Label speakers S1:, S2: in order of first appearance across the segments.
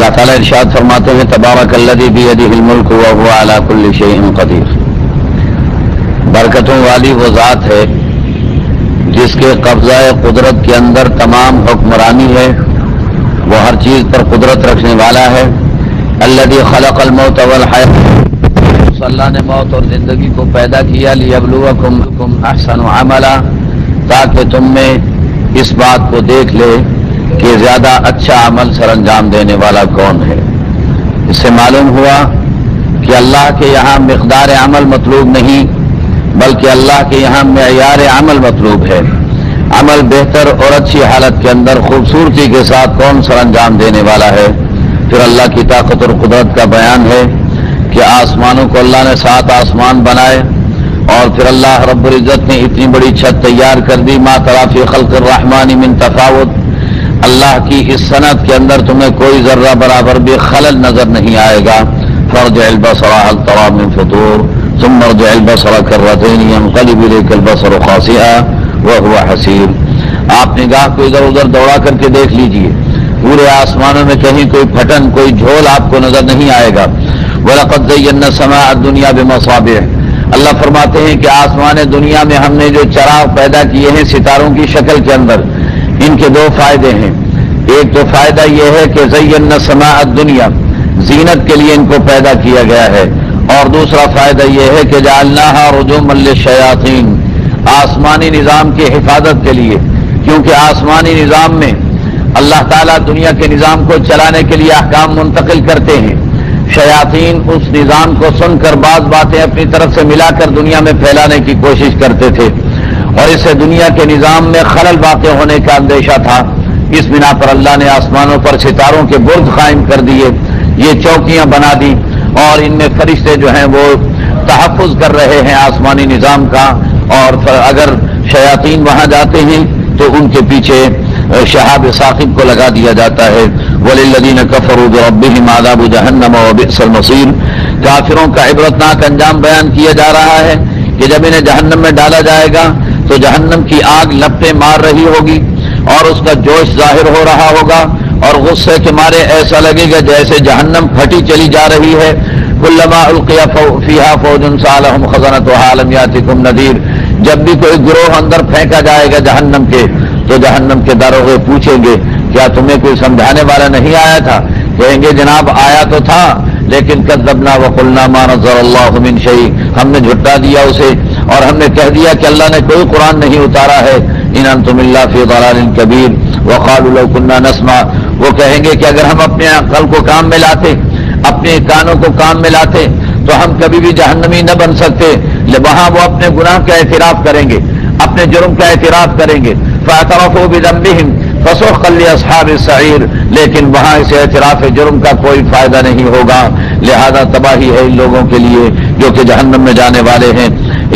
S1: اللہ تعالیٰ ارشاد فرماتے ہیں تبارک الذی بیدہ الملک وہو علی کل شیء قدیر. برکتوں والی وہ ذات ہے جس کے قبضہ قدرت کے اندر تمام حکمرانی ہے، وہ ہر چیز پر قدرت رکھنے والا ہے. الذی خلق الموت والحیاۃ، اللہ نے موت اور زندگی کو پیدا کیا لیبلوکم احسن عملا، تاکہ تم میں اس بات کو دیکھ لے کہ زیادہ اچھا عمل سر انجام دینے والا کون ہے. اس سے معلوم ہوا کہ اللہ کے یہاں مقدار عمل مطلوب نہیں بلکہ اللہ کے یہاں معیار عمل مطلوب ہے. عمل بہتر اور اچھی حالت کے اندر خوبصورتی کے ساتھ کون سر انجام دینے والا ہے. پھر اللہ کی طاقت اور قدرت کا بیان ہے کہ آسمانوں کو اللہ نے 7 آسمان بنائے اور پھر اللہ رب العزت نے اتنی بڑی چھت تیار کر دی. ما تری فی خلق الرحمن من تفاوت، اللہ کی اس صنعت کے اندر تمہیں کوئی ذرہ برابر بھی خلل نظر نہیں آئے گا. فارجع البصر هل ترى من فطور ثم ارجع البصر كرتين ينقلب اليك البصر خاسئا وهو حسير. آپ نگاہ کو ادھر ادھر دوڑا کر کے دیکھ لیجئے، پورے آسمانوں میں کہیں کوئی پھٹن کوئی جھول آپ کو نظر نہیں آئے گا. وَلَقَدْ زَيَّنَّا السَّمَاءَ الدُّنْيَا بِمَصَابِيحَ، اللہ فرماتے ہیں کہ آسمان دنیا میں ہم نے جو چراغ پیدا کیے ہیں ستاروں کی شکل کے اندر، ان کے 2 فائدے ہیں. ایک تو فائدہ یہ ہے کہ زینا السماء الدنیا، زینت کے لیے ان کو پیدا کیا گیا ہے، اور دوسرا فائدہ یہ ہے کہ جعلناها رجوما للشیاطین، آسمانی نظام کی حفاظت کے لیے، کیونکہ آسمانی نظام میں اللہ تعالیٰ دنیا کے نظام کو چلانے کے لیے احکام منتقل کرتے ہیں. شیاطین اس نظام کو سن کر بعض باتیں اپنی طرف سے ملا کر دنیا میں پھیلانے کی کوشش کرتے تھے، اور اس سے دنیا کے نظام میں خلل واقع ہونے کا اندیشہ تھا. اس بنا پر اللہ نے آسمانوں پر ستاروں کے برج قائم کر دیے، یہ چوکیاں بنا دی، اور ان میں فرشتے جو ہیں وہ تحفظ کر رہے ہیں آسمانی نظام کا. اور اگر شیاطین وہاں جاتے ہیں تو ان کے پیچھے شہاب ثاقب کو لگا دیا جاتا ہے. وَلِلَّذِينَ كَفَرُوا بِرَبِّهِمْ عَذَابُ جَهَنَّمَ وَبِئْسَ الْمَصِيرُ، کافروں کا عبرتناک انجام بیان کیا جا رہا ہے کہ جب انہیں جہنم میں ڈالا جائے گا تو جہنم کی آگ لپٹیں مار رہی ہوگی اور اس کا جوش ظاہر ہو رہا ہوگا، اور غصے کے مارے ایسا لگے گا جیسے جہنم پھٹی چلی جا رہی ہے. كُلَّمَا أُلْقِيَ فِيهَا فَوْجٌ سَأَلَهُمْ خَزَنَتُهَا أَلَمْ يَأْتِكُمْ نَذِيرٌ، جب بھی کوئی گروہ اندر پھینکا جائے گا جہنم کے تو جہنم کے داروغے پوچھیں گے کیا تمہیں کوئی سمجھانے والا نہیں آیا تھا؟ کہیں گے جناب آیا تو تھا لیکن کذبنا وقلنا ما نزل اللہ من شیء، ہم نے جھٹا دیا اسے اور ہم نے کہہ دیا کہ اللہ نے کوئی قرآن نہیں اتارا ہے. ان انتم الا فی ضلال کبیر وقالوا لو كنا نسمع، وہ کہیں گے کہ اگر ہم اپنے عقل کو کام میں لاتے، اپنے کانوں کو کام میں لاتے تو ہم کبھی بھی جہنمی نہ بن سکتے. وہاں وہ اپنے گناہ کا اعتراف کریں گے، اپنے جرم کا اعتراف کریں گے. فاعترفوا بذنبهم فسحقا لاصحاب السعیر، لیکن وہاں اس اعتراف جرم کا کوئی فائدہ نہیں ہوگا، لہذا تباہی ہے ان لوگوں کے لیے جو کہ جہنم میں جانے والے ہیں.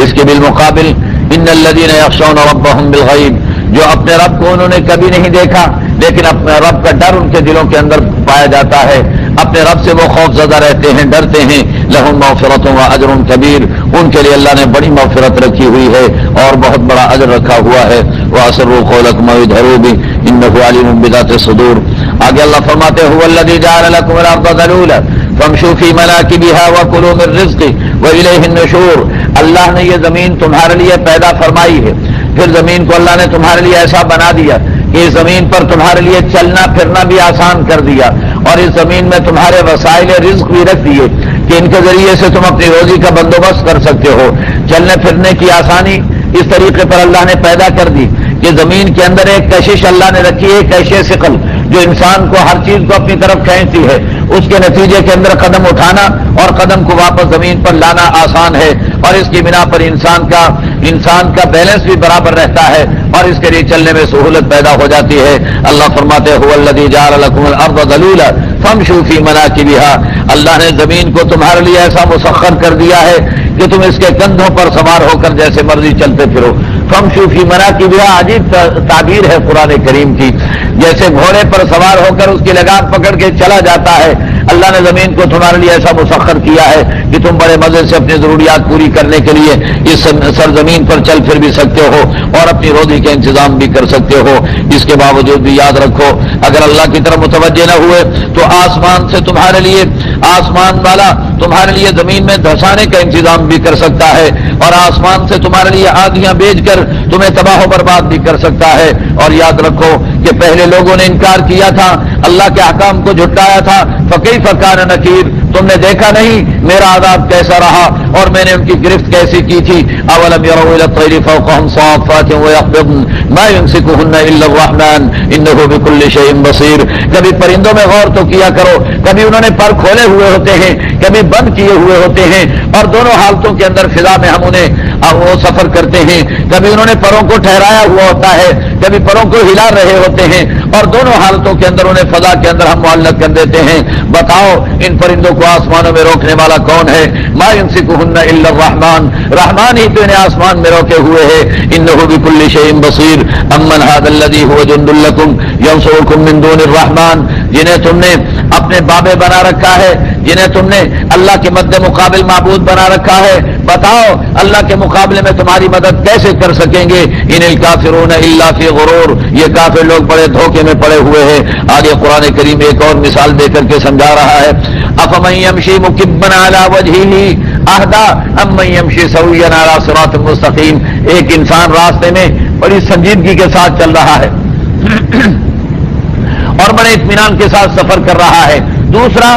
S1: اس کے بالمقابل ان الذين يخشون ربهم بالغیب، جو اپنے رب کو انہوں نے کبھی نہیں دیکھا لیکن اپنے رب کا ڈر ان کے دلوں کے اندر پایا جاتا ہے، اپنے رب سے وہ خوف زدہ رہتے ہیں، ڈرتے ہیں. لهم مغفرۃ واجر کبیر، ان کے لیے اللہ نے بڑی مغفرت رکھی ہوئی ہے اور بہت بڑا اجر رکھا ہوا ہے. واسروا قولکم واجهروا به انه علیم بذات الصدور. آگے اللہ فرماتے ہیں هو الذی جعل لكم الارض ذلولا فامشوا في مناکبها وكلوا من رزقه والیہ النشور. اللہ نے یہ زمین تمہارے لیے پیدا فرمائی ہے، پھر زمین کو اللہ نے تمہارے لیے ایسا بنا دیا کہ اس زمین پر تمہارے لیے چلنا پھرنا بھی آسان کر دیا، اور اس زمین میں تمہارے وسائل رزق بھی رکھ دیے کہ ان کے ذریعے سے تم اپنی روزی کا بندوبست کر سکتے ہو. چلنے پھرنے کی آسانی اس طریقے پر اللہ نے پیدا کر دی کہ زمین کے اندر ایک کشش اللہ نے رکھی ہے، کشش ثقل، جو انسان کو ہر چیز کو اپنی طرف کھینچتی ہے. اس کے نتیجے کے اندر قدم اٹھانا اور قدم کو واپس زمین پر لانا آسان ہے، اور اس کی بنا پر انسان کا بیلنس بھی برابر رہتا ہے اور اس کے لیے چلنے میں سہولت پیدا ہو جاتی ہے. اللہ فرماتے ہیں هو الذی جعل لكم الارض ذلولا فامشوا في مناکبها، اللہ نے زمین کو تمہارے لیے ایسا مسخر کر دیا ہے کہ تم اس کے کندھوں پر سوار ہو کر جیسے مرضی چلتے پھرو. فامشوا في مناکبها عجیب تعبیر ہے قرآن کریم کی. جیسے گھوڑے پر سوار ہو کر اس کی لگام پکڑ کے چلا جاتا ہے، اللہ نے زمین کو تمہارے لیے ایسا مسخر کیا ہے کہ تم بڑے مزے سے اپنی ضروریات پوری کرنے کے لیے اس سرزمین پر چل پھر بھی سکتے ہو اور اپنی روزی کا انتظام بھی کر سکتے ہو۔ اس کے باوجود بھی یاد رکھو، اگر اللہ کی طرف متوجہ نہ ہوئے تو آسمان سے تمہارے لیے، آسمان والا تمہارے لیے زمین میں دھسانے کا انتظام بھی کر سکتا ہے، اور آسمان سے تمہارے لیے آندیاں بھیج کر تمہیں تباہ و برباد بھی کر سکتا ہے۔ اور یاد رکھو کہ پہلے لوگوں نے انکار کیا تھا، اللہ کے احکام کو جھٹلایا تھا، فکیف کان نکیر، تم نے دیکھا نہیں میرا عذاب کیسا رہا اور میں نے ان کی گرفت کیسی کی تھی۔ اولم يروا الى الطير فوقهم صافات ويقبضن ما يمسكهن الا الرحمن انه بكل شيء بصير۔ کبھی پرندوں میں غور تو کیا کرو، کبھی انہوں نے پر کھولے ہوئے ہوتے ہیں، کبھی بند کیے ہوئے ہوتے ہیں، اور دونوں حالتوں کے اندر فضا میں ہم انہیں وہ سفر کرتے ہیں، کبھی انہوں نے پروں کو ٹھہرایا ہوا ہوتا ہے، کبھی پروں کو ہلا رہے ہوتے ہیں، اور دونوں حالتوں کے اندر انہیں فضا کے اندر ہم معلق کر دیتے ہیں۔ بتاؤ ان پرندوں کو آسمانوں میں روکنے والا کون ہے؟ ما يمسكهن الا الرحمن، رحمان ہی تو انہیں آسمان میں روکے ہوئے ہے۔ انه بكل شيء بصير امن هذا الذي هو جند لكم ينصركم من دون الرحمن، جنہیں تم نے اپنے بابے بنا رکھا ہے، جنہیں تم نے اللہ کے مد مقابل معبود بنا رکھا ہے، بتاؤ اللہ کے مقابلے میں تمہاری مدد کیسے کر سکیں گے؟ ان الکافرون الا فی غرور، یہ کافر لوگ بڑے دھوکے میں پڑے ہوئے ہیں۔ آگے قرآن کریم ایک اور مثال دے کر کے سمجھا رہا ہے، افمن یمشی مکبا علی وجہہ اہدی امن یمشی سویا علی صراط مستقیم، ایک انسان راستے میں بڑی سنجیدگی کے ساتھ چل رہا ہے اور بڑے اطمینان کے ساتھ سفر کر رہا ہے، دوسرا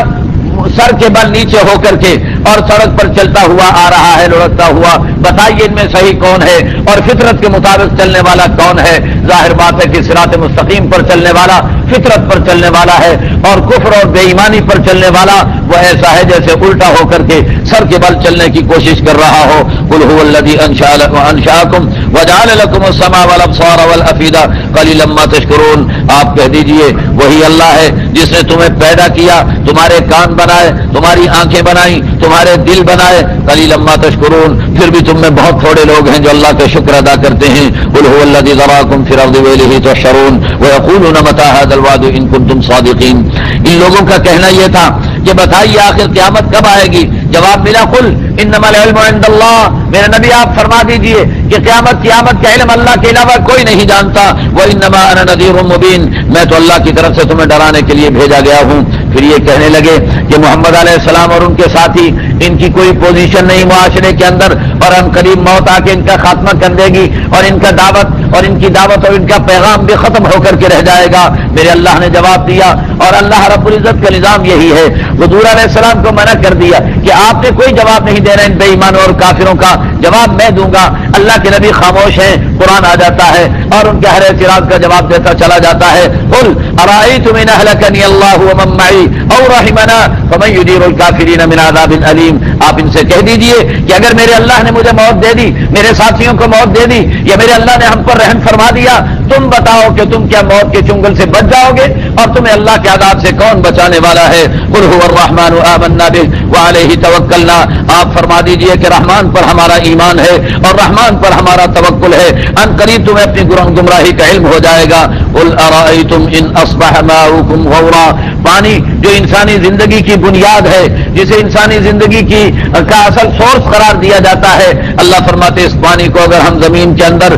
S1: سر کے بل نیچے ہو کر کے اور سڑک پر چلتا ہوا آ رہا ہے لڑکتا ہوا، بتائیے ان میں صحیح کون ہے اور فطرت کے مطابق چلنے والا کون ہے؟ ظاہر بات ہے کہ صراط مستقیم پر چلنے والا فطرت پر چلنے والا ہے، اور کفر اور بے ایمانی پر چلنے والا وہ ایسا ہے جیسے الٹا ہو کر کے سر کے بل چلنے کی کوشش کر رہا ہو۔ قل هو الذی انشأکم وجعل لكم السمع والابصار والافئدہ قلیلا ما تشکرون، آپ کہہ دیجئے وہی اللہ ہے جس نے تمہیں پیدا کیا، تمہارے کان بنائے، تمہاری آنکھیں بنائی، تمہارے دل بنائے، قلیلا ما تشکرون، پھر بھی تم میں بہت تھوڑے لوگ ہیں جو اللہ کا شکر ادا کرتے ہیں۔ قل هو الذی ذراکم فی الارض والیہ تحشرون ویقولون متی ھذا الوعد ان کنتم صادقین۔ ان لوگوں کا کہنا یہ تھا کہ بتائیے آخر قیامت کب آئے گی؟ جواب ملا قل انما العلم عند اللہ، میرے نبی آپ فرما دیجئے کہ قیامت کا علم اللہ کے علاوہ کوئی نہیں جانتا، وانما انا نذیر مبین، میں تو اللہ کی طرف سے تمہیں ڈرانے کے لیے بھیجا گیا ہوں۔ پھر یہ کہنے لگے کہ محمد علیہ السلام اور ان کے ساتھی، ان کی کوئی پوزیشن نہیں معاشرے کے اندر، اور ہم قریب موت آ کے ان کا خاتمہ کر دے گی اور ان کا دعوت اور ان کی دعوت اور ان کا پیغام بھی ختم ہو کر کے رہ جائے گا۔ میرے اللہ نے جواب دیا، اور اللہ رب العزت کا نظام یہی ہے، حضور علیہ السلام کو منع کر دیا کہ آپ نے کوئی جواب نہیں دینا ان بے ایمانوں اور کافروں کا، جواب میں دوں گا۔ اللہ کے نبی خاموش ہیں، قرآن آ جاتا ہے اور ان کے ہر اعتراض کا جواب دیتا چلا جاتا ہے۔ قل ارأیتم ان اہلکنی اللہ ومن معی او رحمنا فمن یجیر الکافرین من عذاب علیم، آپ ان سے کہہ دیجئے کہ اگر میرے اللہ نے مجھے موت دے دی، میرے ساتھیوں کو موت دے دی، یا میرے اللہ نے ہم پر رحم فرما دیا، تم بتاؤ کہ تم کیا موت کے چنگل سے بچ جاؤ گے اور تمہیں اللہ کے عذاب سے کون بچانے والا ہے؟ قل هو الرحمن آمنا به وعلیہ توکلنا، آپ فرما دیجئے کہ رحمان پر ہمارا ایمان ہے اور رحمان پر ہمارا توکل ہے، ان قریب تمہیں اپنی گمراہی کا علم ہو جائے گا۔ قل ارأیتم ان اصبح ماؤکم غورا، پانی جو انسانی زندگی کی بنیاد ہے، جسے انسانی زندگی کی کا اصل سورس قرار دیا جاتا ہے، اللہ فرماتے اس پانی کو اگر ہم زمین کے اندر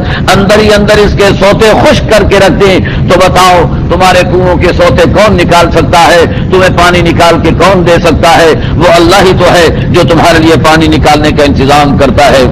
S1: ہی اندر اس کے سوتے خشک کر کے رکھ دیں تو بتاؤ تمہارے کنووں کے سوتے کون نکال سکتا ہے؟ تمہیں پانی نکال کے کون دے سکتا ہے؟ وہ اللہ ہی تو ہے جو تمہارے لیے پانی نکالنے کا انتظام کرتا ہے۔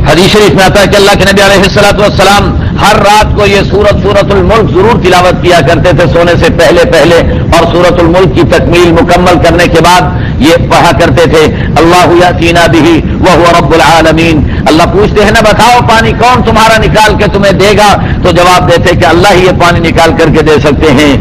S1: حدیث شریف میں آتا ہے کہ اللہ کے نبی علیہ السلام ہر رات کو یہ سورۃ الملک ضرور تلاوت کیا کرتے تھے سونے سے پہلے، اور سورۃ الملک کی تکمیل مکمل کرنے کے بعد یہ پڑھا کرتے تھے اللہ یاتینا بہ وہو رب العالمین۔ اللہ پوچھتے ہیں نا بتاؤ پانی کون تمہارا نکال کے تمہیں دے گا، تو جواب دیتے کہ اللہ ہی یہ پانی نکال کر کے دے سکتے ہیں۔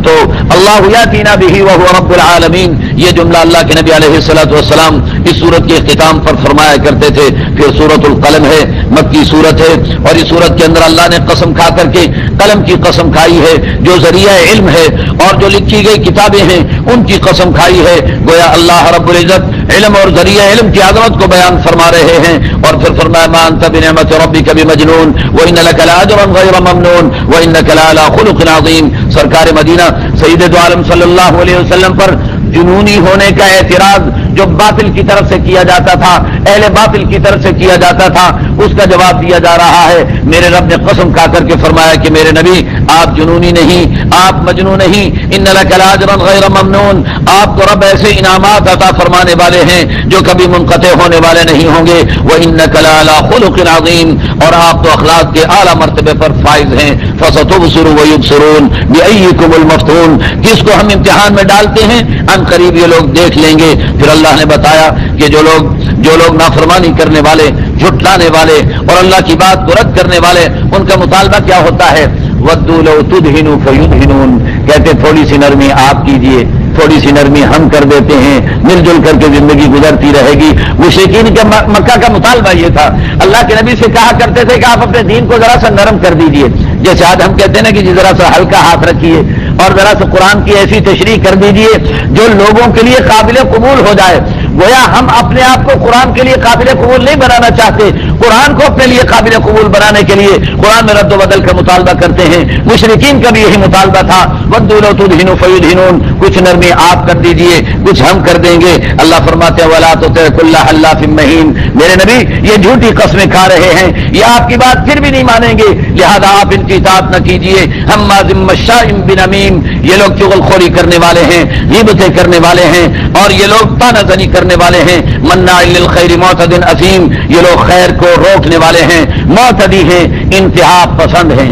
S1: تو اللہ یاتینا بہ وہو رب العالمین، یہ جملہ اللہ کے نبی علیہ السلام اس سورت کے اختتام پر فرمایا کرتے تھے۔ پھر سورۃ القلم ہے، مکی سورت ہے، اور اس سورت کے اندر اللہ نے قسم کھا کر کے قلم کی قسم کھائی ہے جو ذریعہ علم ہے، اور جو لکھی گئی کتابیں ہیں ان کی قسم کھائی ہے۔ گویا اللہ رب العزت علم اور ذریعہ علم کی عظمت کو بیان فرما رہے ہیں. اور پھر فرمایا ما انت بنعمت ربک بمجنون وان لک لاجرا غیر ممنون وانک لعلی خلق عظیم. سرکار مدینہ سید دو عالم صلی اللہ علیہ وسلم پر جنونی ہونے کا اعتراض جو باطل کی طرف سے کیا جاتا تھا، اہل باطل کی طرف سے کیا جاتا تھا، اس کا جواب دیا جا رہا ہے. میرے رب نے قسم کھا کر کے فرمایا کہ میرے نبی آپ جنونی نہیں، آپ مجنون نہیں. ان لک لاجرا غیر ممنون، آپ کو رب ایسے انعامات عطا فرمانے والے ہیں جو کبھی منقطع ہونے والے نہیں ہوں گے. وانک لعلی خلق عظیم، اور آپ تو اخلاق کے اعلیٰ مرتبے پر فائز ہیں. فستبصر ویبصرون بأیکم المفتون، جس کو ہم امتحان میں ڈالتے ہیں ان قریب یہ لوگ دیکھ لیں گے. پھر اللہ نے بتایا کہ جو لوگ نافرمانی کرنے والے، جھٹلانے والے اور اللہ کی بات کو رد کرنے والے، ان کا مطالبہ کیا ہوتا ہے؟ ودوا لو تدہنوا فیدہنون، کہتے تھوڑی سی نرمی آپ کیجئے، تھوڑی سی نرمی ہم کر دیتے ہیں، مل جل کر کے زندگی گزرتی رہے گی. مشرکین کا مکہ کا مطالبہ یہ تھا. اللہ کے نبی سے کہا کرتے تھے کہ آپ اپنے دین کو ذرا سا نرم کر دیجئے. جیسے آج ہم کہتے ہیں نا کہ ذرا سا ہلکا ہاتھ رکھیے اور ذرا سا قرآن کی ایسی تشریح کر دیجئے جو لوگوں کے لیے قابل قبول ہو جائے. گویا ہم اپنے آپ کو قرآن کے لیے قابل قبول نہیں بنانا چاہتے، قرآن کو اپنے لیے قابل قبول بنانے کے لیے قرآن میں رد و بدل کا مطالبہ کرتے ہیں. مشرکین کا بھی یہی مطالبہ تھا. ودوا لو تدہنوا فیدہنون، کچھ نرمی آپ کر دیجئے، کچھ ہم کر دیں گے. اللہ فرماتے ہیں ولا تطع کل حلاف مہین، میرے نبی یہ جھوٹی قسمیں کھا رہے ہیں، یہ آپ کی بات پھر بھی نہیں مانیں گے، لہذا آپ ان کی اطاعت نہ کیجئے. ہماز مشاء بنمیم، یہ لوگ چغل خوری کرنے والے ہیں، غیبتیں کرنے والے ہیں، اور یہ لوگ طعنہ زنی کرنے والے ہیں. مناع للخیر معتد اثیم، یہ لوگ خیر کو روکنے والے ہیں، معتدی ہیں، انتہا پسند ہیں.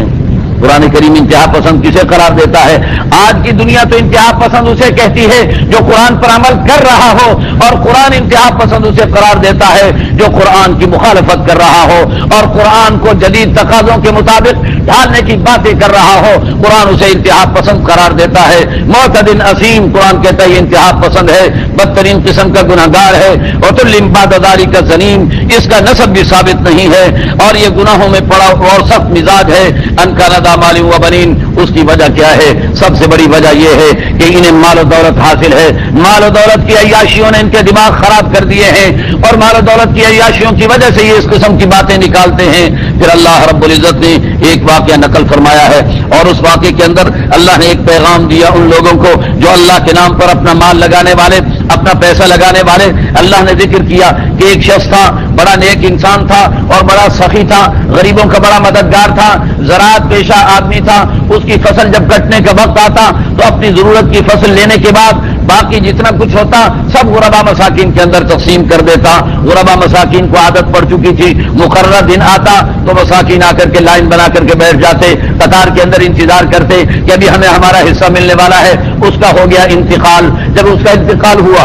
S1: قرآن کریم انتہا پسند کسے قرار دیتا ہے؟ آج کی دنیا تو انتہا پسند اسے کہتی ہے جو قرآن پر عمل کر رہا ہو، اور قرآن انتہا پسند اسے قرار دیتا ہے جو قرآن کی مخالفت کر رہا ہو اور قرآن کو جدید تقاضوں کے مطابق ڈھالنے کی باتیں کر رہا ہو. قرآن اسے انتہا پسند قرار دیتا ہے. معتد اثیم، قرآن کہتا ہے یہ انتہا پسند ہے، بدترین قسم کا گناہگار ہے. وتل بعد ذلک زنیم، اس کا نسب بھی ثابت نہیں ہے اور یہ گناہوں میں پڑا اور سخت مزاج ہے. ان کا مال و بنین، اس کی وجہ کیا ہے؟ سب سے بڑی وجہ یہ ہے کہ انہیں مال و دولت حاصل ہے. مال و دولت کی عیاشیوں نے ان کے دماغ خراب کر دیے ہیں اور مال و دولت کی عیاشیوں کی وجہ سے یہ اس قسم کی باتیں نکالتے ہیں. پھر اللہ رب العزت نے ایک واقعہ نقل فرمایا ہے اور اس واقعے کے اندر اللہ نے ایک پیغام دیا ان لوگوں کو جو اللہ کے نام پر اپنا مال لگانے والے، اپنا پیسہ لگانے والے. اللہ نے ذکر کیا کہ ایک شخص تھا، بڑا نیک انسان تھا اور بڑا سخی تھا، غریبوں کا بڑا مددگار تھا، زراعت پیشہ آدمی تھا. اس کی فصل جب کٹنے کا وقت آتا تو اپنی ضرورت کی فصل لینے کے بعد باقی جتنا کچھ ہوتا سب غربا مساکین کے اندر تقسیم کر دیتا. غربا مساکین کو عادت پڑ چکی تھی، مقررہ دن آتا تو مساکین آ کر کے لائن بنا کر کے بیٹھ جاتے، قطار کے اندر انتظار کرتے کہ ابھی ہمیں ہمارا حصہ ملنے والا ہے. اس کا ہو گیا انتقال. جب اس کا انتقال ہوا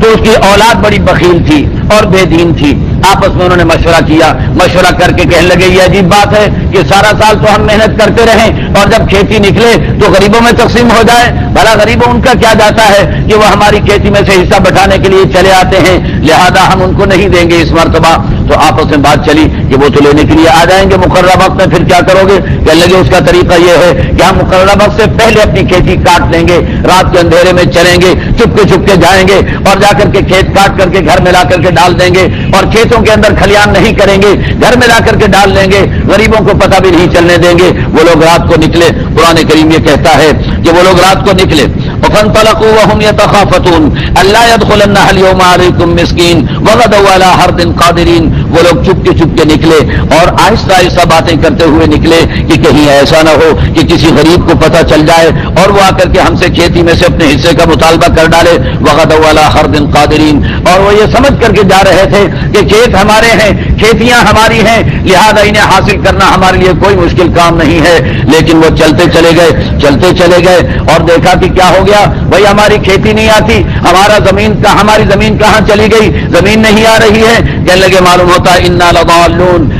S1: تو اس کی اولاد بڑی بخیل تھی اور بے دین تھی. آپس میں انہوں نے مشورہ کیا، مشورہ کر کے کہنے لگے یہ عجیب بات ہے کہ سارا سال تو ہم محنت کرتے رہیں اور جب کھیتی نکلے تو غریبوں میں تقسیم ہو جائے. بھلا غریبوں ان کا کیا جاتا ہے کہ وہ ہماری کھیتی میں سے حصہ بٹانے کے لیے چلے آتے ہیں، لہذا ہم ان کو نہیں دیں گے اس مرتبہ. تو آپس میں بات چلی کہ وہ تو لینے کے لیے آ جائیں گے مقررہ وقت میں، پھر کیا کرو گے؟ کہنے لگے اس کا طریقہ یہ ہے کہ ہم مقررہ وقت سے پہلے اپنی کھیتی کاٹ لیں گے، رات کے اندھیرے میں چلیں گے، چپ کے جائیں گے اور جا کر کے کھیت کاٹ کر کے گھر میں لا کر کے ڈال دیں گے اور کھیتوں کے اندر کھلیان نہیں کریں گے، گھر میں لا کر کے ڈال دیں گے، غریبوں کو پتہ بھی نہیں چلنے دیں گے. وہ لوگ رات کو نکلے. قرآن کریم یہ کہتا ہے کہ وہ لوگ رات کو نکلے. فانطلقوا وهم يتخافتون الا يدخلنها اليوم عليكم مسكين وغدوا على حرد قادرين. وہ لوگ چپ کے نکلے اور آہستہ آہستہ باتیں کرتے ہوئے نکلے کہ کہیں ایسا نہ ہو کہ کسی غریب کو پتہ چل جائے اور وہ آ کر کے ہم سے کھیتی میں سے اپنے حصے کا مطالبہ کر ڈالے. وغدوا على حرد قادرين، اور وہ یہ سمجھ کر کے جا رہے تھے کہ کھیت ہمارے ہیں، کھیتیاں ہماری ہیں، لہذا انہیں حاصل کرنا ہمارے لیے کوئی مشکل کام نہیں ہے. لیکن وہ چلتے چلے گئے اور دیکھا کہ کیا ہو گیا. بھائی ہماری کھیتی نہیں آتی، ہماری زمین کہاں چلی گئی؟ زمین نہیں آ رہی ہے. کہنے لگے معلوم ہوتا ہے انا لضالون،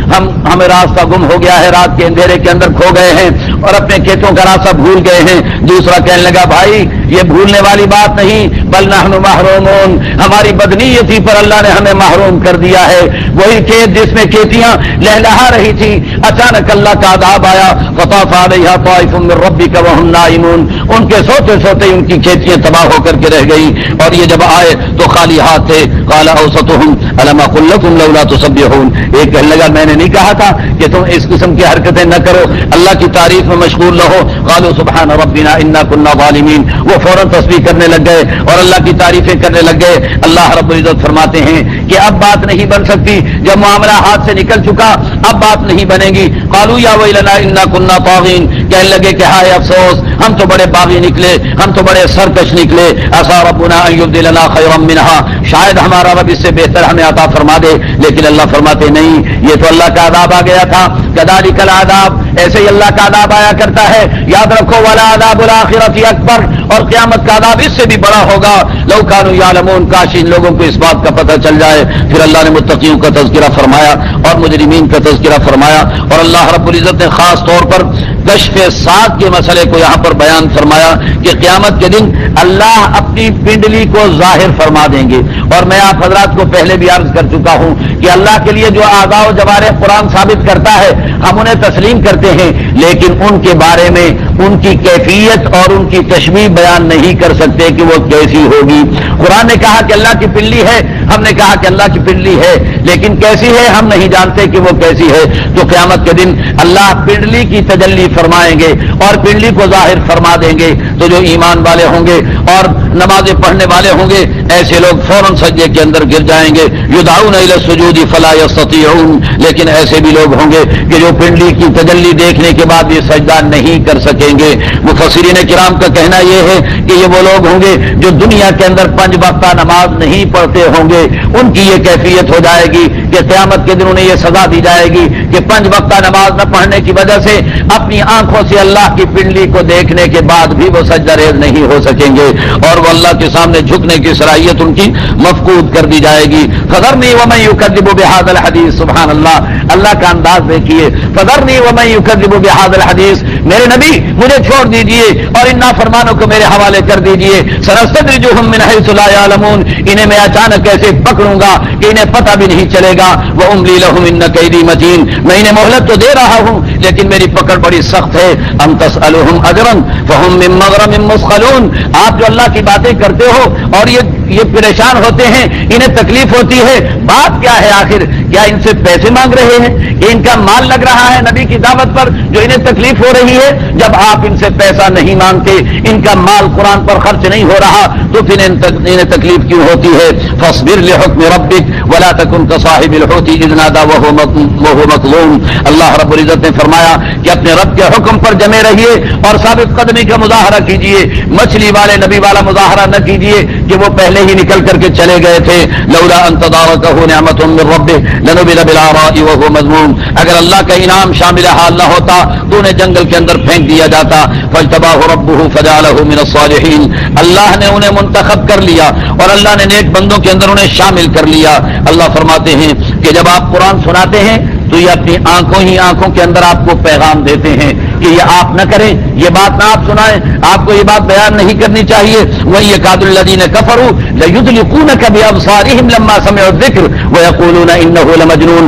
S1: ہمیں راستہ گم ہو گیا ہے، رات کے اندھیرے کے اندر کھو گئے ہیں اور اپنے کھیتوں کا راستہ بھول گئے ہیں. دوسرا کہنے لگا بھائی یہ بھولنے والی بات نہیں، بل نحن محرومون، ہماری بدنیتی پر اللہ نے ہمیں محروم کر دیا ہے۔ وہی کھیت جس میں کھیتیاں لہلہا رہی تھی، اچانک اللہ کا عذاب آیا، فطاف علیہا طائف من ربک وہم نائمون، ان کے سوتے سوتے ان کی کھیتیاں تباہ ہو کر کے رہ گئی، اور یہ جب آئے تو خالی ہاتھ تھے۔ قال اوسطهم الم اقل لكم لولا تسبحون، ایک کہنے لگا میں نے نہیں کہا تھا کہ تم اس قسم کی حرکتیں نہ کرو، اللہ کی تعریف میں مشغول رہو۔ قالوا سبحان ربنا انا كنا ظالمین، وہ فوراً تسبیح کرنے لگ گئے اور اللہ کی تعریفیں کرنے لگ گئے۔ اللہ رب العزت فرماتے ہیں کہ اب بات نہیں بن سکتی، جب معاملہ ہاتھ سے نکل چکا اب بات نہیں بنے گی۔ قالوا یا ویلنا انا كنا طاغین، کہنے لگے کہ ہائے افسوس، ہم تو بڑے باغی نکلے، ہم تو بڑے سرکش نکلے۔ عسى ربنا ان يبدلنا خيرا منها، شاید ہمارا رب اس سے بہتر ہمیں عطا فرما دے، لیکن اللہ فرماتے نہیں، یہ تو اللہ کا عذاب آ گیا تھا۔ كذلك العذاب، ایسے ہی اللہ کا عذاب آیا کرتا ہے، یاد رکھو، ولا عذاب الآخرة اکبر، اور قیامت کا عذاب اس سے بھی بڑا ہوگا۔ لو كانوا يعلمون، کاش ان لوگوں کو اس بات کا پتہ چل جائے۔ پھر اللہ نے متقیوں کا تذکرہ فرمایا اور مجرمین کا تذکرہ فرمایا، اور اللہ رب العزت نے خاص طور پر کشف ساق کے مسئلے کو یہاں پر بیان فرمایا کہ قیامت کے دن اللہ اپنی پنڈلی کو ظاہر فرما دیں گے۔ اور میں آپ حضرات کو پہلے بھی عرض کر چکا ہوں کہ اللہ کے لیے جو اعضاء و جوارح قرآن ثابت کرتا ہے ہم انہیں تسلیم کرتے ہیں، لیکن ان کے بارے میں ان کی کیفیت اور ان کی تشبیہ بیان نہیں کر سکتے کہ وہ کیسی ہوگی۔ قرآن نے کہا کہ اللہ کی پنڈلی ہے، ہم نے کہا کہ اللہ کی پنڈلی ہے، لیکن کیسی ہے ہم نہیں جانتے کہ وہ کیسی ہے۔ تو قیامت کے دن اللہ پنڈلی کی تجلی فرمائیں گے اور پنڈلی کو ظاہر فرما دیں گے، تو جو ایمان والے ہوں گے اور نمازیں پڑھنے والے ہوں گے ایسے لوگ فوراً سجدے کے اندر گر جائیں گے۔ یدعون الی السجود فلا یستطیعون، لیکن ایسے بھی لوگ ہوں گے کہ جو پنڈلی کی تجلی دیکھنے کے بعد یہ سجدہ نہیں کر سکیں گے۔ مفسرین کرام کا کہنا یہ ہے کہ یہ وہ لوگ ہوں گے جو دنیا کے اندر 5 وقتہ نماز نہیں پڑھتے ہوں گے، ان کی یہ کیفیت ہو جائے گی کہ قیامت کے دن انہیں یہ سزا دی جائے گی کہ 5 وقتہ نماز نہ پڑھنے کی وجہ سے اپنی آنکھوں سے اللہ کی پنڈلی کو دیکھنے کے بعد بھی وہ سجدہ ریز نہیں ہو سکیں گے، اور وہ اللہ کے سامنے جھکنے کی صلاحیت ان کی مفقود کر دی جائے گی۔ فذرنی ومن یکذب بہذا الحدیث، سبحان اللہ، اللہ کا انداز دیکھیے، فذرنی ومن یکذب بہذا الحدیث، میرے نبی مجھے چھوڑ دیجئے اور ان نافرمانوں کو میرے حوالے کر دیجئے۔ سنستدرجهم من حیث لا یعلمون، انہیں میں اچانک ایسے پکڑوں گا کہ انہیں پتہ بھی نہیں چلے گا۔ واملی لهم ان کیدی متین، میں انہیں مہلت تو دے رہا ہوں لیکن میری پکڑ بڑی سخت ہے۔ ام تسألهم اجرا فهم من مغرم مثقلون، آپ جو اللہ کی باتیں کرتے ہو اور یہ پریشان ہوتے ہیں، انہیں تکلیف ہوتی ہے، بات کیا ہے آخر؟ کیا ان سے پیسے مانگ رہے ہیں کہ ان کا مال لگ رہا ہے نبی کی دعوت پر جو انہیں تکلیف ہو رہی ہے؟ جب آپ ان سے پیسہ نہیں مانگتے، ان کا مال قرآن پر خرچ نہیں ہو رہا، تو پھر انہیں تکلیف کیوں ہوتی ہے؟ فاصبر لحکم ربک ولا تکن کصاحب الحوت اذ نادى وهو مظلوم، اللہ رب العزت نے فرمایا کہ اپنے رب کے حکم پر جمے رہیے اور ثابت قدمی کا مظاہرہ کیجئے، مچھلی والے نبی والا مظاہرہ نہ کیجئے کہ وہ پہلے ہی نکل کر کے چلے گئے تھے۔ لولا ان تدارکہ نعمت من ربہ لنبذ بالعراء وهو مذموم، اگر اللہ کا انعام شامل حال نہ ہوتا تو انہیں جنگل کے اندر پھینک دیا جاتا۔ فاجتباہ ربہ فجعلہ من الصالحین، اللہ نے انہیں منتخب کر لیا اور اللہ نے نیک بندوں کے اندر انہیں شامل کر لیا۔ اللہ فرماتے ہیں کہ جب آپ قرآن سناتے ہیں تو یہ اپنی آنکھوں کے اندر آپ کو پیغام دیتے ہیں کہ یہ آپ نہ کریں، یہ بات نہ آپ سنائیں، آپ کو یہ بات بیان نہیں کرنی چاہیے۔ وَيَكَادُ الَّذِينَ كَفَرُوا لَيُزْلِقُونَكَ بِأَبْصَارِهِمْ لَمَّا سَمِعُوا الذِّكْرَ وَيَقُولُونَ إِنَّهُ لَمَجْنُونٌ،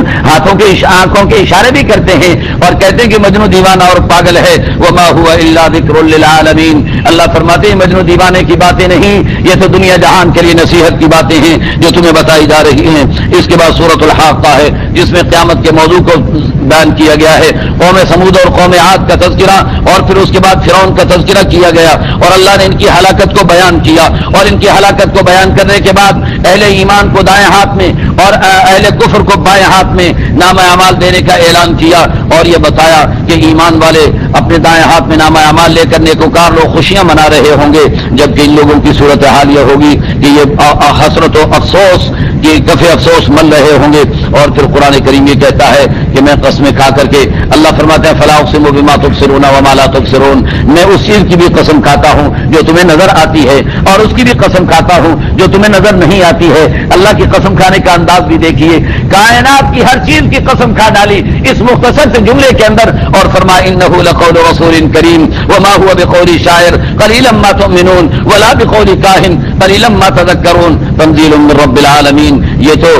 S1: آنکھوں کے اشارے بھی کرتے ہیں اور کہتے ہیں کہ مجنون دیوانہ اور پاگل ہے۔ وَمَا هُوَ إِلَّا ذِكْرٌ لِّلْعَالَمِينَ، اللہ فرماتے ہیں مجنون دیوانے کی باتیں نہیں، یہ تو دنیا جہان کے لیے نصیحت کی باتیں ہیں جو تمہیں بتائی جا رہی ہیں۔ اس کے بعد سورۃ الحاقہ ہے جس میں قیامت کے موضوع کو بیان کیا گیا ہے، قوم سمود اور قوم عاد کا تذکرہ، اور پھر اس کے بعد فرعون کا تذکرہ کیا گیا، اور اللہ نے ان کی ہلاکت کو بیان کیا، اور ان کی ہلاکت کو بیان کرنے کے بعد اہل ایمان کو دائیں ہاتھ میں اور اہل کفر کو بائیں ہاتھ میں نامہ اعمال دینے کا اعلان کیا، اور یہ بتایا کہ ایمان والے اپنے دائیں ہاتھ میں نامہ اعمال لے کر نیکوکار لوگ خوشیاں منا رہے ہوں گے، جبکہ ان لوگوں کی صورت حال یہ ہوگی کہ یہ حسرت و افسوس کی کفِ افسوس مل رہے ہوں گے۔ اور پھر قرآن کریم یہ کہتا ہے کہ میں قسمیں کھا کر کے، اللہ فرماتے ہیں فلا اقسم بما تبصرون وما لا تبصرون، میں اس چیز کی بھی قسم کھاتا ہوں جو تمہیں نظر آتی ہے اور اس کی بھی قسم کھاتا ہوں جو تمہیں نظر نہیں آتی ہے۔ اللہ کی قسم کھانے کا انداز بھی دیکھیے، کائنات کی ہر چیز کی قسم کھا ڈالی اس مختصر سے جملے کے اندر، اور فرمایا انه لقول رسول کریم وما هو بقول شاعر قليلا ما تؤمنون ولا بقول کاہن قليلا ما تذکرون تنزیل من رب العالمین۔ یہ تو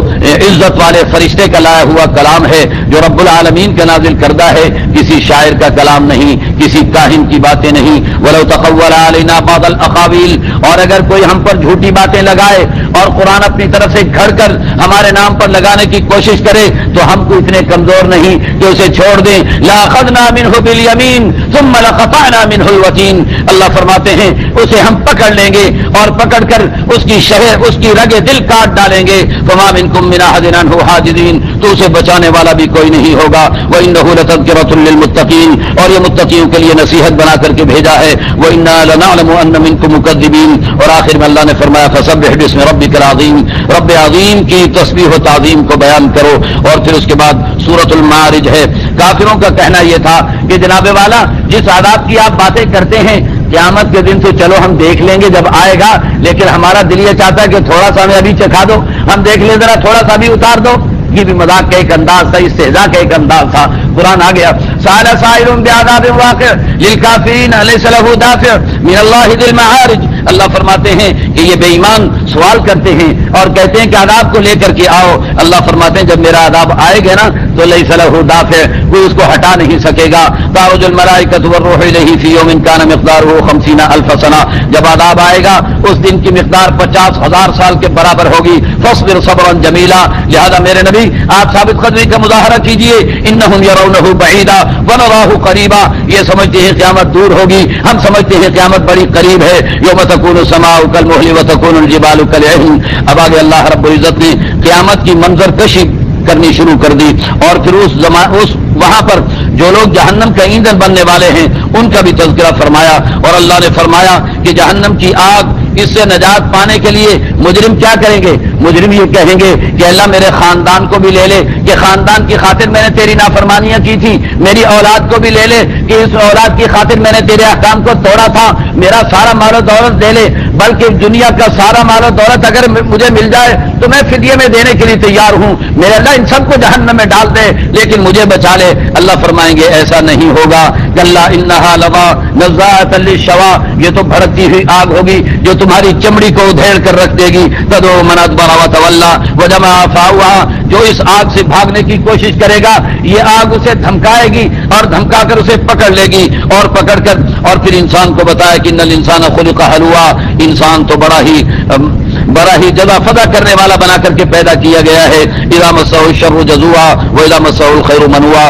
S1: عزت والے فرشتے کا لایا ہوا کلام ہے جو رب العالمین کا نازل کردہ ہے، کسی شاعر کا کلام نہیں، کسی کاہن کی باتیں نہیں۔ ولو تقول علینا بعض الاقاویل، اور اگر کوئی ہم پر جھوٹی باتیں لگائے اور قرآن اپنی طرف سے گھڑ کر ہمارے نام پر لگانے کی کوشش کرے تو ہم کو اتنے کمزور نہیں کہ اسے چھوڑ دیں۔ لاخذنا منه بالیمین ثم لقطعنا منه الوتین، اللہ فرماتے ہیں اسے ہم پکڑ لیں گے اور پکڑ کر اس کی شہر، اس کی رگ دل کاٹ ڈالیں گے۔ فما منکم من احد عنه حاجزین، تو اسے بچانے والا بھی کوئی نہیں ہوگا۔ وانه لتذکرۃ للمتقین، اور یہ متقیوں کے لیے نصیحت بنا کر کے بھیجا ہے۔ وانا لنعلم ان منکم مکذبین، اور آخر میں اللہ نے فرمایا فسبح باسم ربک العظیم، رب عظیم کی تسبیح و تعظیم کو بیان کرو۔ اور پھر اس کے بعد سورۃ المعارج ہے۔ کافروں کا کہنا یہ تھا کہ جناب والا جس عذاب کی آپ باتیں کرتے ہیں قیامت کے دن تو چلو ہم دیکھ لیں گے جب آئے گا، لیکن ہمارا دل یہ چاہتا ہے کہ تھوڑا سا ہمیں ابھی چکھا دو، ہم دیکھ لیں ذرا، تھوڑا سا بھی اتار دو۔ یہ بھی مذاق کا ایک انداز تھا، استہزاء کا ایک انداز تھا۔ قرآن آ گیا سأل سائل بعذاب واقع للکافرین لیس له دافع من اللہ ذی المعارج، اللہ فرماتے ہیں کہ یہ بے ایمان سوال کرتے ہیں اور کہتے ہیں کہ عذاب کو لے کر کے آؤ۔ اللہ فرماتے ہیں جب میرا عذاب آئے گا نا تو لیس له دافع، کوئی اس کو ہٹا نہیں سکے گا۔ تعرج الملائکۃ والروح الیہ فی یوم کان مقدارہ 50,000 سنہ، جب عذاب آئے گا اس دن کی مقدار 50,000 سال کے برابر ہوگی۔ فاصبر صبرا جمیلا، لہذا میرے نبی آپ ثابت قدمی کا مظاہرہ کیجئے۔ انہم یرونہ بعیدا ونراہ قریبا، یہ سمجھتے ہیں قیامت دور ہوگی، ہم سمجھتے ہیں قیامت بڑی قریب ہے۔ یوم تکون السماء کالمہل وتکون الجبال کالعہن، اب آگے اللہ رب العزت نے قیامت کی منظر کشی کرنی شروع کر دی، اور پھر اس وہاں پر جو لوگ جہنم کا ایندھن بننے والے ہیں ان کا بھی تذکرہ فرمایا، اور اللہ نے فرمایا کہ جہنم کی آگ، اس سے نجات پانے کے لیے مجرم کیا کریں گے؟ مجرم یہ کہیں گے کہ اللہ میرے خاندان کو بھی لے لے، کہ خاندان کی خاطر میں نے تیری نافرمانیاں کی تھی، میری اولاد کو بھی لے لے کہ اس اولاد کی خاطر میں نے تیرے احکام کو توڑا تھا، میرا سارا مال و دولت دے لے، بلکہ دنیا کا سارا مال و دولت اگر مجھے مل جائے تو میں فدیے میں دینے کے لیے تیار ہوں، میرے اللہ ان سب کو جہنم میں ڈال دے لیکن مجھے بچا لے۔ اللہ فرمائیں گے ایسا نہیں ہوگا، کلا انہا لظی نزاعۃ للشوی، یہ تو بھڑکتی ہوئی آگ ہوگی جو تمہاری چمڑی کو ادھیڑ کر رکھ دے گی۔ تدعو من ادبر وتولی وجمع فاؤہا، جو اس آگ سے بھاگنے کی کوشش کرے گا یہ آگ اسے دھمکائے گی اور دھمکا کر اسے پکڑ لے گی، اور پکڑ کر اور پھر انسان کو بتایا کہ ان الانسان خلق ہلوعا، انسان تو بڑا ہی جزا فضا کرنے والا بنا کر کے پیدا کیا گیا ہے۔ اذا مسہ الشر جزوعا واذا مسہ الخیر منوعا،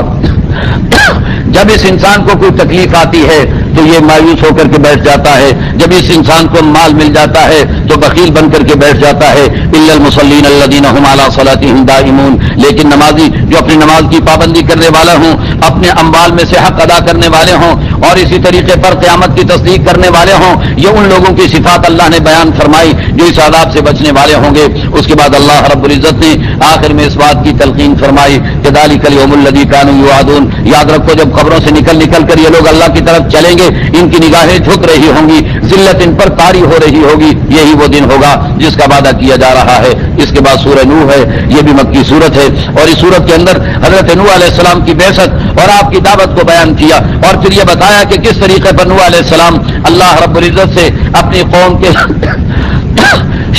S1: جب اس انسان کو کوئی تکلیف آتی ہے تو یہ مایوس ہو کر کے بیٹھ جاتا ہے، جب اس انسان کو مال مل جاتا ہے تو بخیل بن کر کے بیٹھ جاتا ہے۔ الا المصلین الذین هم علی صلاتهم دائمون، لیکن نمازی جو اپنی نماز کی پابندی کرنے والا ہوں، اپنے اموال میں سے حق ادا کرنے والے ہوں اور اسی طریقے پر قیامت کی تصدیق کرنے والے ہوں، یہ ان لوگوں کی صفات اللہ نے بیان فرمائی جو اس عذاب سے بچنے والے ہوں گے۔ اس کے بعد اللہ رب العزت نے آخر میں اس بات کی تلقین فرمائی کہ ذالک الیوم الذی کانوا یوعدون، یاد رکھو جب قبروں سے نکل کر یہ لوگ اللہ کی طرف چلیں گے ان کی نگاہیں جھک رہی ہوں گی، ذلت ان پر طاری ہو رہی ہوگی، یہی وہ دن ہوگا جس کا وعدہ کیا جا رہا ہے۔ اس کے بعد سورہ نوح ہے، یہ بھی مکی سورت ہے، اور اس سورت کے اندر حضرت نوح علیہ السلام کی بعثت اور آپ کی دعوت کو بیان کیا، اور پھر یہ بتایا کہ کس طریقے پر نوح علیہ السلام اللہ رب العزت سے اپنی قوم کے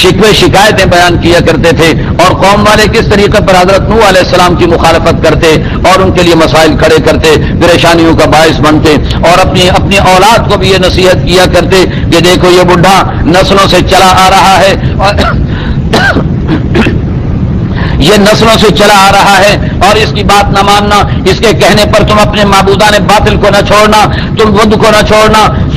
S1: شکوے شکایتیں بیان کیا کرتے تھے، اور قوم والے کس طریقے پر حضرت نوح علیہ السلام کی مخالفت کرتے اور ان کے لیے مسائل کھڑے کرتے، پریشانیوں کا باعث بنتے، اور اپنی اولاد کو بھی یہ نصیحت کیا کرتے کہ دیکھو یہ بڈھا نسلوں سے چلا آ رہا ہے یہ نسلوں سے چلا آ رہا ہے اور اس کی بات نہ ماننا، اس کے کہنے پر تم اپنے معبودان باطل کو نہ چھوڑنا، تم بدھ کو نہ چھوڑنا۔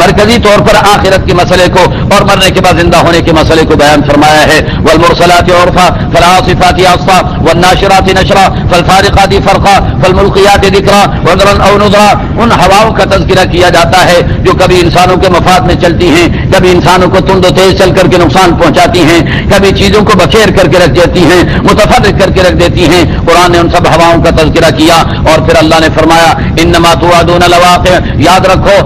S1: مرکزی طور پر آخرت کے مسئلے کو اور مرنے کے بعد زندہ ہونے کے مسئلے کو بیان فرمایا ہے. والمرسلات عرفا فالعاصفات عصفا والناشرات نشرا فالفارقات فرقا فالملقيات ذکرا وذرا او نذرا. ان ہواؤں کا تذکرہ کیا جاتا ہے جو کبھی انسانوں کے مفاد میں چلتی ہیں, کبھی انسانوں کو تند و تیز چل کر کے نقصان پہنچاتی ہیں, کبھی چیزوں کو بکھیر کر کے رکھ دیتی ہیں, متفرق کر کے رکھ دیتی ہیں. قرآن نے ان سب ہواؤں کا تذکرہ کیا اور پھر اللہ نے فرمایا انما توعدون لواقع. یاد رکھو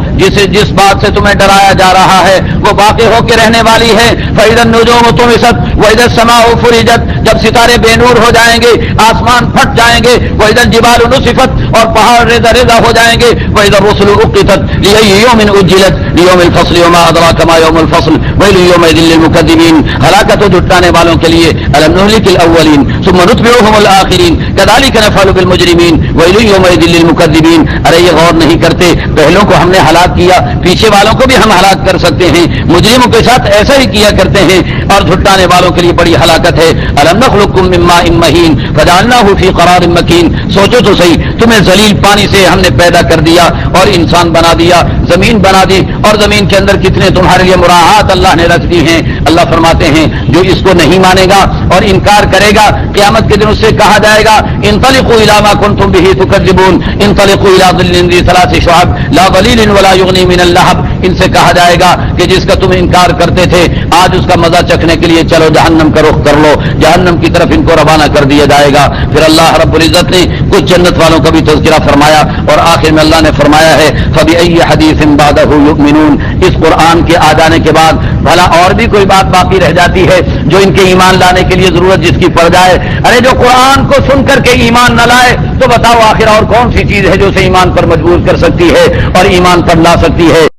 S1: جس بات سے تمہیں ڈرایا جا رہا ہے وہ واقع ہو کے رہنے والی ہے. فإذا النجوم طمست وإذا السماء فرجت. جب ستارے بے نور ہو جائیں گے, آسمان پھٹ جائیں گے. وإذا الجبال نصفت, اور پہاڑ ریزہ ریزہ ہو جائیں گے. وإذا الرسل أقتت لأي يوم أجلت ليوم الفصل وما أدراك ما يوم الفصل ويل يومئذ للمكذبين. ہلاکت جھٹلانے والوں کے لیے ألم نهلك الأولين ثم نتبعهم الآخرين كذلك نفعل بالمجرمين ويل يومئذ للمكذبين. ارے یہ غور نہیں کرتے, پہلوں کو ہم نے ہلاک کیا, پیچھے والوں کو بھی ہم ہلاک کر سکتے ہیں. مجرموں کے ساتھ ایسا ہی کیا کرتے ہیں اور جھٹلانے والوں کے لیے بڑی ہلاکت ہے. ألم نخلقكم من ماء مهين فجعلناه في قرار مكين. سوچو تو صحیح, تمہیں ذلیل پانی سے ہم نے پیدا کر دیا اور انسان بنا دیا, زمین بنا دی, اور زمین کے اندر کتنے تمہارے لیے مراعات اللہ نے رکھ دی ہیں. اللہ فرماتے ہیں جو اس کو نہیں مانے گا اور انکار کرے گا, قیامت کے دن اس سے کہا جائے گا انطلقوا الى ما كنتم به تكذبون انطلقوا الى ظل ذي ثلاث شعب لا ظليل ولا يغني من اللهب. ان سے کہا جائے گا کہ جس کا تم انکار کرتے تھے آج اس کا مزہ چکھنے کے لیے چلو جہنم کا رخ کر لو. جہنم کی طرف ان کو روانہ کر دیا جائے گا. پھر اللہ رب العزت نے کچھ جنت والوں کا بھی تذکرہ فرمایا اور آخر میں اللہ نے فرمایا ہے فبأي حديث بعده يؤمنون. اس قرآن کے آ جانے کے بعد بھلا اور بھی کوئی بات باقی رہ جاتی ہے جو ان کے ایمان لانے کے لیے ضرورت جس کی پڑ جائے. ارے جو قرآن کو سن کر کے ایمان نہ لائے تو بتاؤ آخر اور کون سی چیز ہے جو اسے ایمان پر مجبور کر سکتی ہے اور ایمان پر لا سکتی ہے.